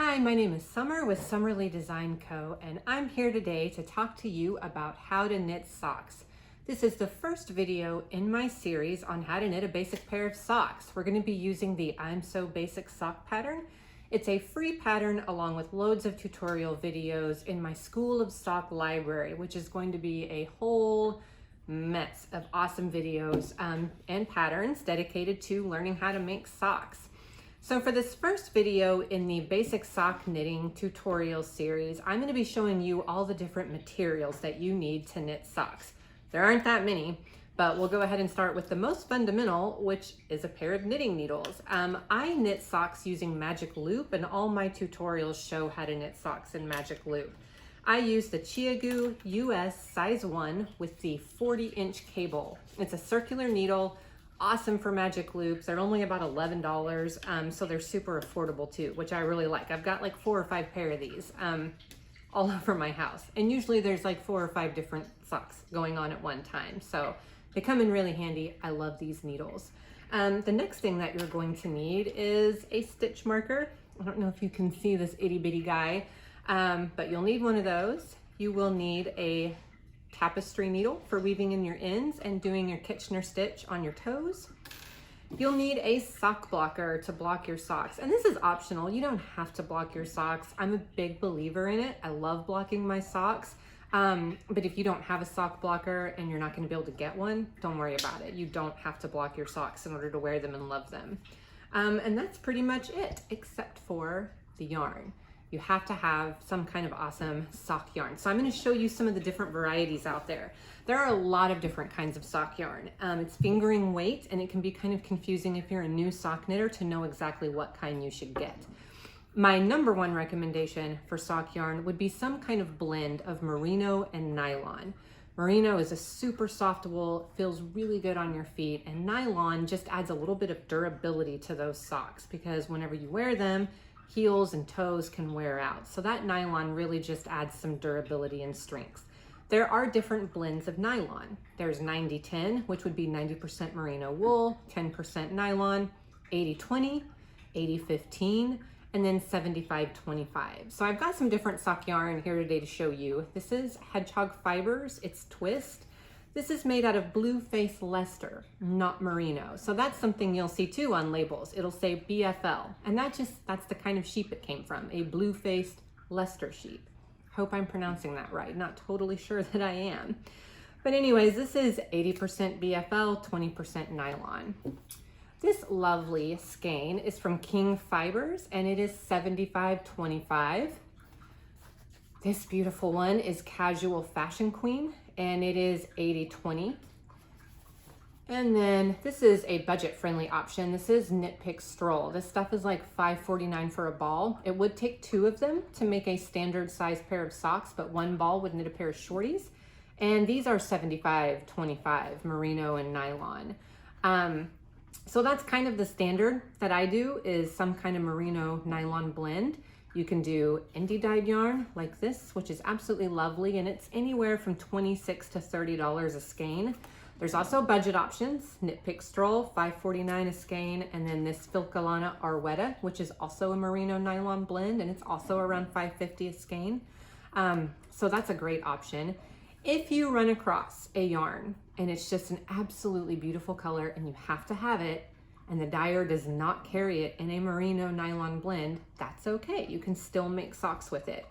Hi, my name is Summer with SummerLee Design Co. and I'm here today to talk to you about how to knit socks. This is the first video in my series on how to knit a basic pair of socks. We're going to be using the I'm So Basic sock pattern. It's a free pattern along with loads of tutorial videos in my School of Sock library, which is going to be a whole mess of awesome videos and patterns dedicated to learning how to make socks. So for this first video in the basic sock knitting tutorial series, I'm going to be showing you all the different materials that you need to knit socks. There aren't that many, but we'll go ahead and start with the most fundamental, which is a pair of knitting needles. I knit socks using Magic Loop, and all my tutorials show how to knit socks in Magic Loop. I use the Chiagu US size 1 with the 40-inch cable. It's a circular needle. Awesome for Magic Loops. They're only about $11, so they're super affordable too, which I really like. I've got like 4 or 5 pair of these all over my house, and usually there's like 4 or 5 different socks going on at one time, so they come in really handy. I love these needles. The next thing that you're going to need is a stitch marker. I don't know if you can see this itty bitty guy, but you'll need one of those. You will need a tapestry needle for weaving in your ends and doing your Kitchener stitch on your toes. You'll need a sock blocker to block your socks, and this is optional. You don't have to block your socks. I'm a big believer in it. I love blocking my socks, but if you don't have a sock blocker and you're not going to be able to get one, don't worry about it. You don't have to block your socks in order to wear them and love them. And that's pretty much it, except for the yarn. You have to have some kind of awesome sock yarn. So I'm going to show you some of the different varieties out there. There are a lot of different kinds of sock yarn. It's fingering weight, and it can be kind of confusing if you're a new sock knitter to know exactly what kind you should get. My number one recommendation for sock yarn would be some kind of blend of merino and nylon. Merino is a super soft wool, feels really good on your feet, and nylon just adds a little bit of durability to those socks because whenever you wear them, heels and toes can wear out. So that nylon really just adds some durability and strength. There are different blends of nylon. There's 90-10, which would be 90% merino wool, 10% nylon, 80-20, 80-15, and then 75-25. So I've got some different sock yarn here today to show you. This is Hedgehog Fibers, it's Twist. This is made out of blue-faced Leicester, not merino. So that's something you'll see too on labels. It'll say BFL, and that's the kind of sheep it came from, a blue-faced Leicester sheep. Hope I'm pronouncing that right. Not totally sure that I am. But anyways, this is 80% BFL, 20% nylon. This lovely skein is from King Fibers, and it is 75-25. This beautiful one is Casual Fashion Queen, and it is 80-20. And then this is a budget-friendly option. This is Knit Pick Stroll. This stuff is like $5.49 for a ball. It would take 2 of them to make a standard size pair of socks, but 1 ball would knit a pair of shorties. And these are 75-25, merino and nylon. So that's kind of the standard that I do, is some kind of merino nylon blend. You can do indie dyed yarn like this, which is absolutely lovely, and it's anywhere from $26 to $30 a skein. There's also budget options, Knit Pick Stroll, $5.49 a skein, and then this Filcolana Arwetta, which is also a merino nylon blend, and it's also around $5.50 a skein. So that's a great option. If you run across a yarn and it's just an absolutely beautiful color and you have to have it, and the dyer does not carry it in a merino nylon blend, that's okay. You can still make socks with it.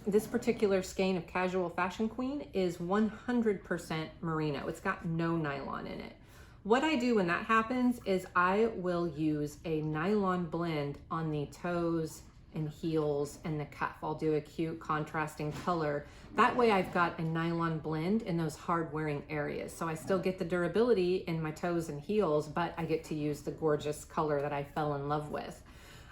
This particular skein of Casual Fashion Queen is 100% merino. It's got no nylon in it. What I do when that happens is I will use a nylon blend on the toes and heels and the cuff. I'll do a cute contrasting color. That way I've got a nylon blend in those hard wearing areas. So I still get the durability in my toes and heels, but I get to use the gorgeous color that I fell in love with.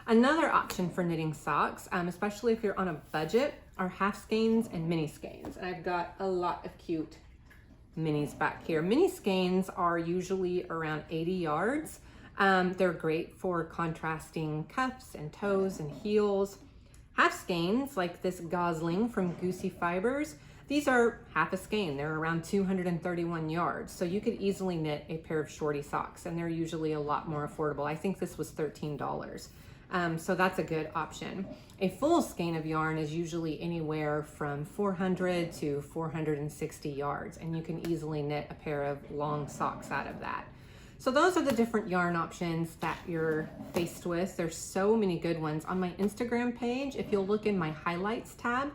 Another option for knitting socks, especially if you're on a budget, are half skeins and mini skeins. And I've got a lot of cute minis back here. Mini skeins are usually around 80 yards. They're great for contrasting cuffs and toes and heels. Half skeins, like this Gosling from Goosey Fibers, these are half a skein. They're around 231 yards. So you could easily knit a pair of shorty socks, and they're usually a lot more affordable. I think this was $13. So that's a good option. A full skein of yarn is usually anywhere from 400 to 460 yards, and you can easily knit a pair of long socks out of that. So those are the different yarn options that you're faced with. There's so many good ones. On my Instagram page, if you'll look in my highlights tab,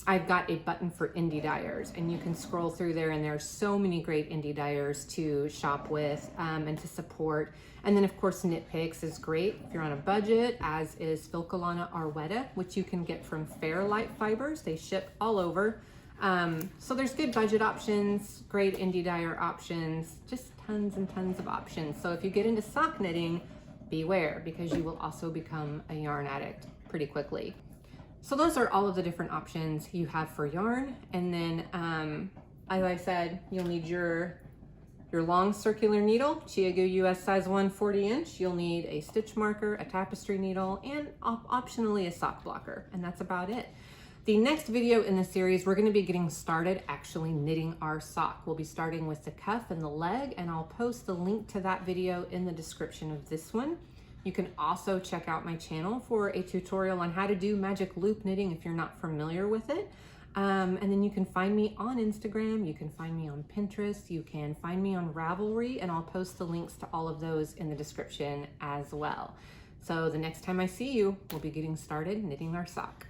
I've got a button for indie dyers, and you can scroll through there, and there's so many great indie dyers to shop with and to support. And then of course Knit Picks is great if you're on a budget, as is Filcolana Arwetta, which you can get from Fairlight Fibers. They ship all over. So there's good budget options, great indie dyer options, just tons and tons of options. So if you get into sock knitting, beware, because you will also become a yarn addict pretty quickly. So those are all of the different options you have for yarn. And then, as I said, you'll need your long circular needle, Chiagu US size 1 40-inch. You'll need a stitch marker, a tapestry needle, and optionally a sock blocker. And that's about it. The next video in the series, we're going to be getting started actually knitting our sock. We'll be starting with the cuff and the leg, and I'll post the link to that video in the description of this one. You can also check out my channel for a tutorial on how to do magic loop knitting if you're not familiar with it. And then you can find me on Instagram, you can find me on Pinterest, you can find me on Ravelry, and I'll post the links to all of those in the description as well. So the next time I see you, we'll be getting started knitting our sock.